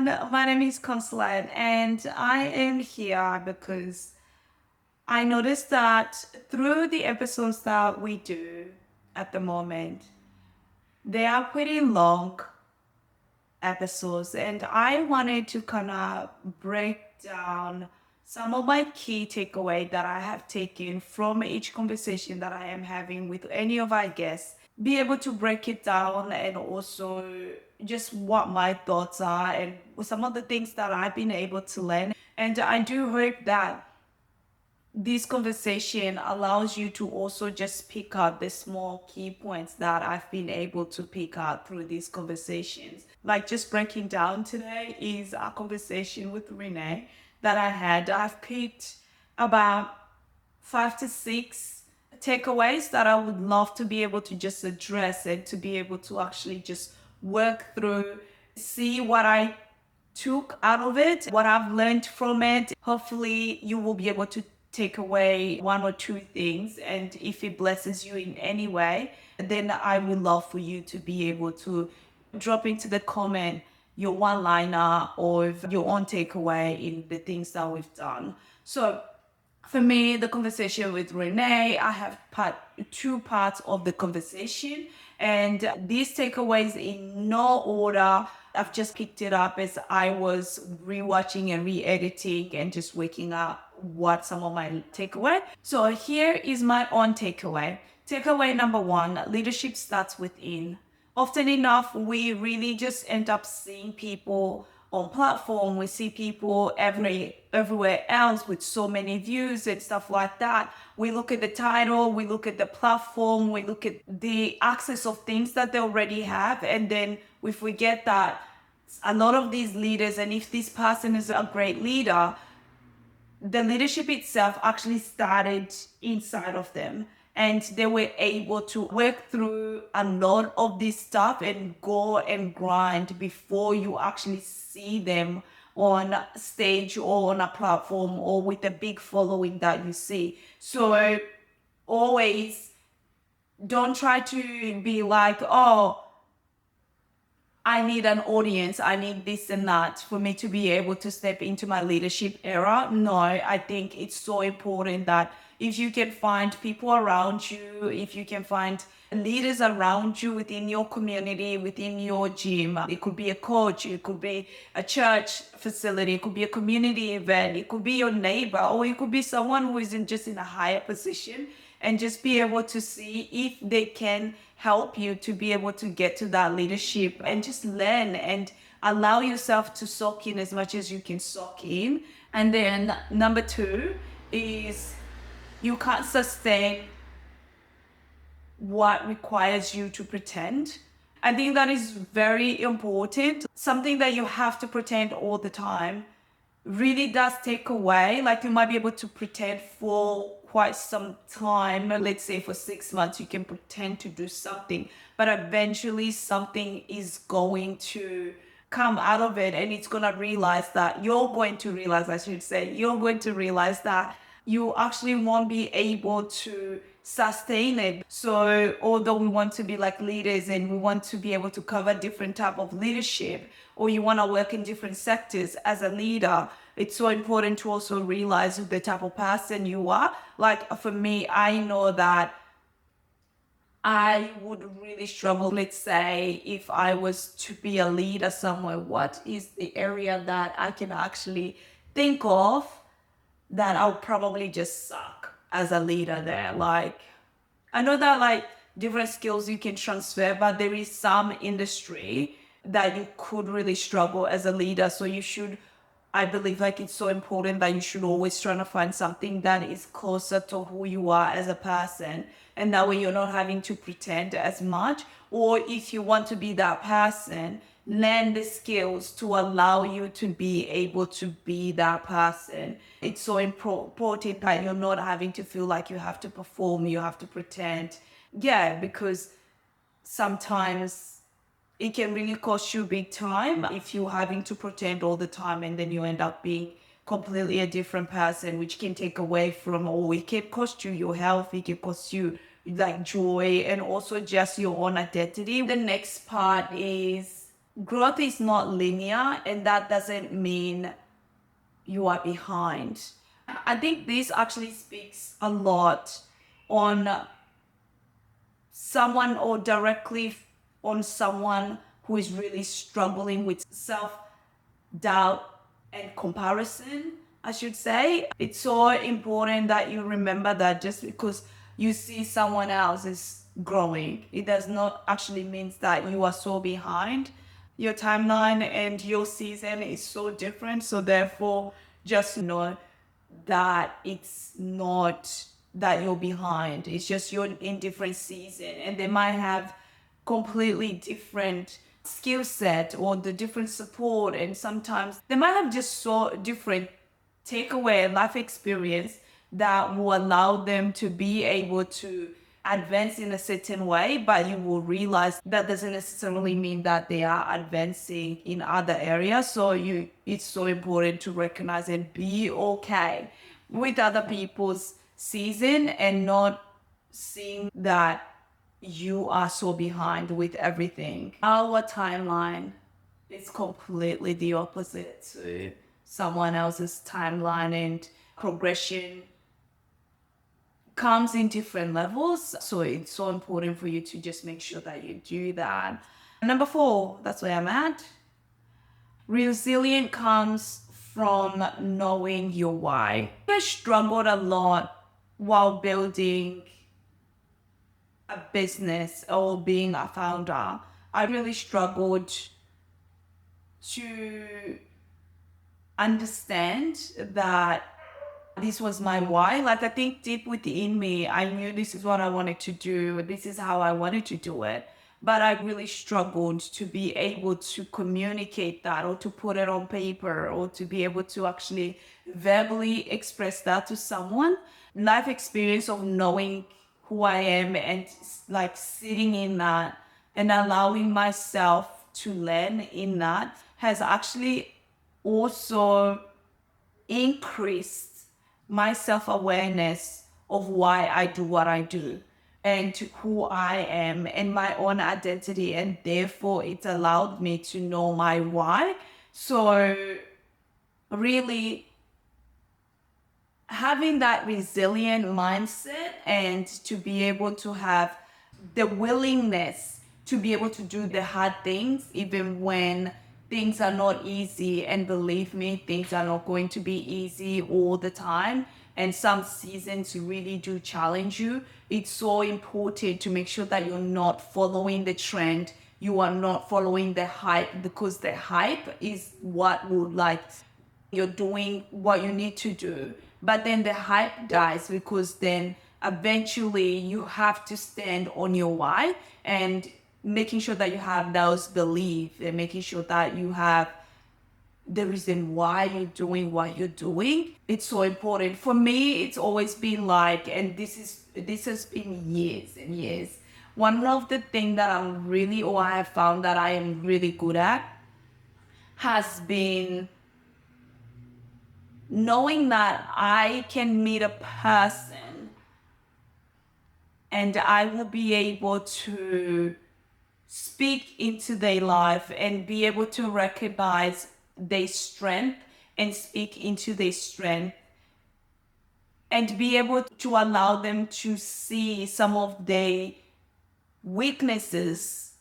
everyone. My name is Consulate, and I am here because I noticed that through the episodes that we do at the moment, they are pretty long episodes, and I wanted to kind of break down some of my key takeaway that I have taken from each conversation that I am having with any of our guests, be able to break it down and also just what my thoughts are and some of the things that I've been able to learn. And I do hope that this conversation allows you to also just pick out the small key points that I've been able to pick out through these conversations. Like just breaking down today is a conversation with Renee that I had. I've picked about 5 to 6 takeaways that I would love to be able to just address and to be able to actually just work through, see what I took out of it, what I've learned from it. Hopefully, you will be able to take away one or two things. And if it blesses you in any way, then I would love for you to be able to drop into the comment your one liner or your own takeaway in the things that we've done. So, for me, the conversation with Renee, I have two parts of the conversation, and these takeaways in no order. I've just picked it up as I was rewatching and re-editing and just waking up what some of my takeaway. So here is my own takeaway. Takeaway number one: leadership starts within. Often enough, we really just end up seeing people on platform. We see people everywhere else with so many views and stuff like that. We look at the title, we look at the platform, we look at the access of things that they already have, and then we forget that a lot of these leaders, and if this person is a great leader, the leadership itself actually started inside of them, and they were able to work through a lot of this stuff and go and grind before you actually see them on stage or on a platform or with a big following that you see. So always don't try to be like, oh, I need an audience, I need this and that for me to be able to step into my leadership era. No, I think it's so important that if you can find people around you, if you can find leaders around you within your community, within your gym, it could be a coach, it could be a church facility, it could be a community event, it could be your neighbor, or it could be someone who is just in a higher position, and just be able to see if they can help you to be able to get to that leadership and just learn and allow yourself to soak in as much as you can soak in. And then number two is you can't sustain what requires you to pretend. I think that is very important. Something that you have to pretend all the time really does take away. Like you might be able to pretend for quite some time. Let's say for 6 months, you can pretend to do something, but eventually something is going to come out of it, and it's going to realize that I should say, you're going to realize that you actually won't be able to sustain it. So although we want to be like leaders and we want to be able to cover different type of leadership, or you want to work in different sectors as a leader, it's so important to also realize the type of person you are. Like for me, I know that I would really struggle, let's say, if I was to be a leader somewhere. What is the area that I can actually think of that I'll probably just suck as a leader there? Like, I know that like different skills you can transfer, but there is some industry that you could really struggle as a leader. So you should, I believe like it's so important that you should always try to find something that is closer to who you are as a person. And that way you're not having to pretend as much. Or if you want to be that person, learn the skills to allow you to be able to be that person. It's so important that you're not having to feel like you have to perform, you have to pretend. Yeah, because sometimes it can really cost you big time if you're having to pretend all the time, and then you end up being completely a different person, which can take away from, or it can cost you your health, it can cost you like joy and also just your own identity. The next part is growth is not linear, and that doesn't mean you are behind. I think this actually speaks a lot on someone, or directly on someone who is really struggling with self doubt and comparison, I should say. It's so important that you remember that just because you see someone else is growing, it does not actually mean that you are so behind. Your timeline and your season is so different. So therefore, just know that it's not that you're behind. It's just you're in different season, and they might have completely different skill set or the different support, and sometimes they might have just so different takeaway life experience that will allow them to be able to advance in a certain way, but you will realize that doesn't necessarily mean that they are advancing in other areas. So it's so important to recognize and be okay with other people's season, and not seeing that you are so behind with everything. Our timeline is completely the opposite to someone else's timeline, and progression comes in different levels. So it's so important for you to just make sure that you do that. Number 4, that's where I'm at. Resilient comes from knowing your why. I struggled a lot while building a business or being a founder. I really struggled to understand that this was my why. Like, I think deep within me, I knew this is what I wanted to do. This is how I wanted to do it. But I really struggled to be able to communicate that, or to put it on paper, or to be able to actually verbally express that to someone. Life experience of knowing who I am, and like sitting in that and allowing myself to learn in that, has actually also increased my self-awareness of why I do what I do, and who I am, and my own identity, and therefore it allowed me to know my why. So really having that resilient mindset, and to be able to have the willingness to be able to do the hard things even when things are not easy. And believe me, things are not going to be easy all the time, and some seasons really do challenge you. It's so important to make sure that you're not following the trend, you are not following the hype, because the hype is what would, like, you're doing what you need to do, but then the hype dies, because then eventually you have to stand on your why, and making sure that you have those beliefs, and making sure that you have the reason why you're doing what you're doing. It's so important. For me, it's always been like, and this has been years and years. One of the things that I have found that I am really good at has been knowing that I can meet a person and I will be able to speak into their life and be able to recognize their strength and speak into their strength, and be able to allow them to see some of their weaknesses.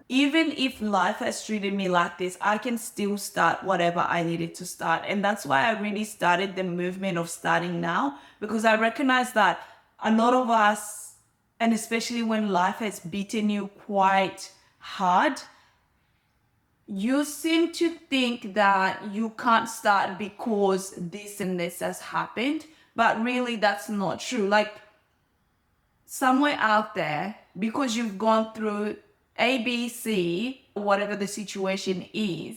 Even if life has treated me like this, I can still start whatever I needed to start. And that's why I really started the movement of starting now, because I recognize that a lot of us, and especially when life has beaten you quite hard, you seem to think that you can't start because this and this has happened. But really, that's not true. Like, somewhere out there, because you've gone through A, B, C, whatever the situation is,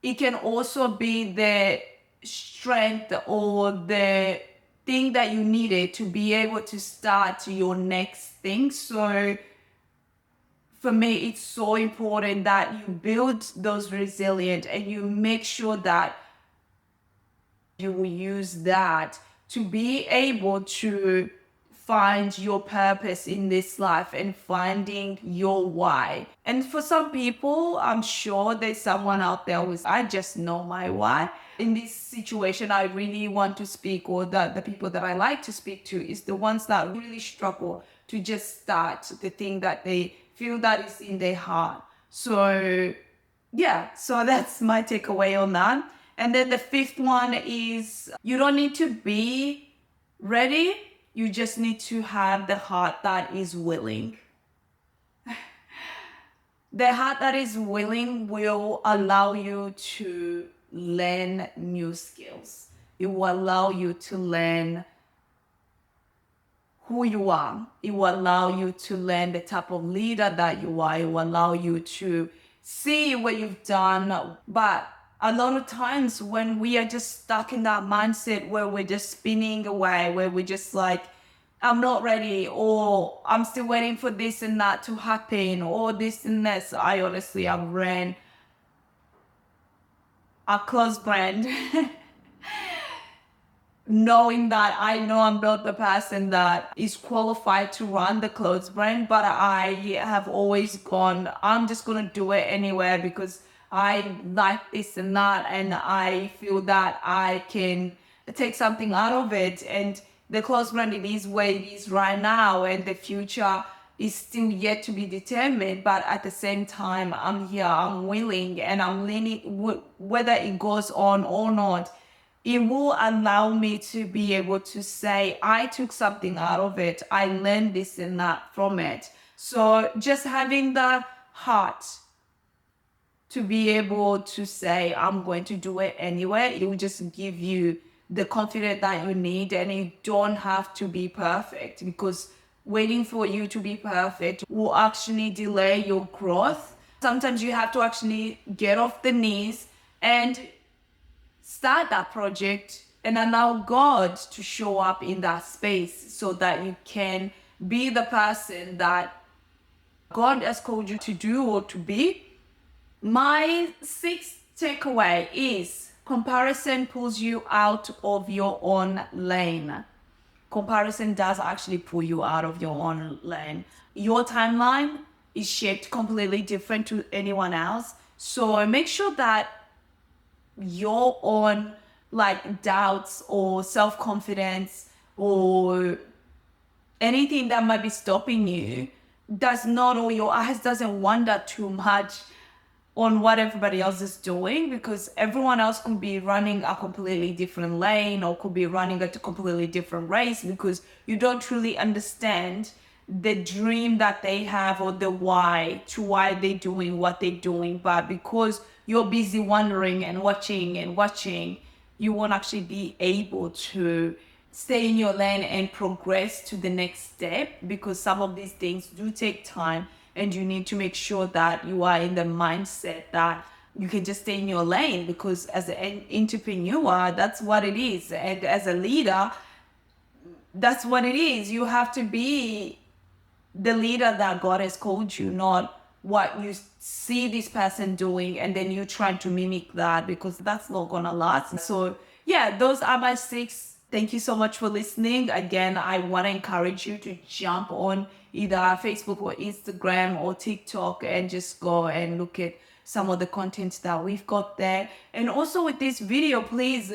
it can also be the strength or the thing that you needed to be able to start your next thing. So for me, it's so important that you build those resilient, and you make sure that you will use that to be able to find your purpose in this life and finding your why. And for some people, I'm sure there's someone out there who's, I just know my why. In this situation, I really want to speak, or the people that I like to speak to is the ones that really struggle to just start the thing that they feel that is in their heart. So yeah, so that's my takeaway on that. And then the fifth one is you don't need to be ready. You just need to have the heart that is willing. The heart that is willing will allow you to learn new skills. It will allow you to learn who you are. It will allow you to learn the type of leader that you are. It will allow you to see what you've done. But a lot of times when we are just stuck in that mindset where we're just spinning away, where we're just like, I'm not ready, or I'm still waiting for this and that to happen, or this and this. I've ran a close brand knowing that I know I'm not the person that is qualified to run the clothes brand, but I have always gone, I'm just going to do it anywhere because I like this and that, and I feel that I can take something out of it. And the clothes brand, it is where it is right now, and the future is still yet to be determined. But at the same time, I'm here, I'm willing, and I'm leaning, whether it goes on or not, it will allow me to be able to say, I took something out of it. I learned this and that from it. So just having the heart to be able to say, I'm going to do it anyway, it will just give you the confidence that you need, and you don't have to be perfect, because waiting for you to be perfect will actually delay your growth. Sometimes you have to actually get off the knees and start that project and allow God to show up in that space so that you can be the person that God has called you to do or to be. My sixth takeaway is comparison pulls you out of your own lane. Comparison does actually pull you out of your own lane. Your timeline is shaped completely different to anyone else. So make sure that your own doubts or self-confidence or anything that might be stopping you does not, or your eyes doesn't wander too much on what everybody else is doing, because everyone else could be running a completely different lane or could be running at a completely different race, because you don't truly understand the dream that they have or the why they're doing what they're doing. But because you're busy wondering and watching, you won't actually be able to stay in your lane and progress to the next step, because some of these things do take time, and you need to make sure that you are in the mindset that you can just stay in your lane, because as an entrepreneur, that's what it is. And as a leader, that's what it is. You have to be the leader that God has called you, not what you see this person doing and then you trying to mimic that, because that's not gonna last. So yeah, those are my six. Thank you so much for listening. Again, I want to encourage you to jump on either Facebook or Instagram or TikTok and just go and look at some of the content that we've got there. And also with this video, please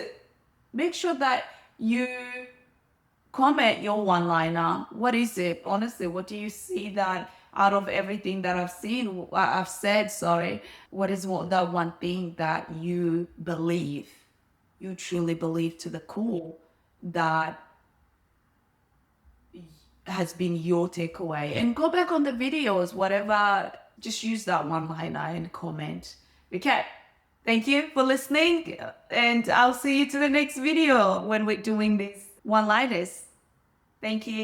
make sure that you comment your one-liner. What is it? Honestly, what do you see that out of everything that I've said, what is that one thing that you believe, you truly believe to the core, that has been your takeaway? And go back on the videos, whatever, just use that one-liner and comment. Okay. Thank you for listening, and I'll see you to the next video when we're doing these one-liners. Thank you.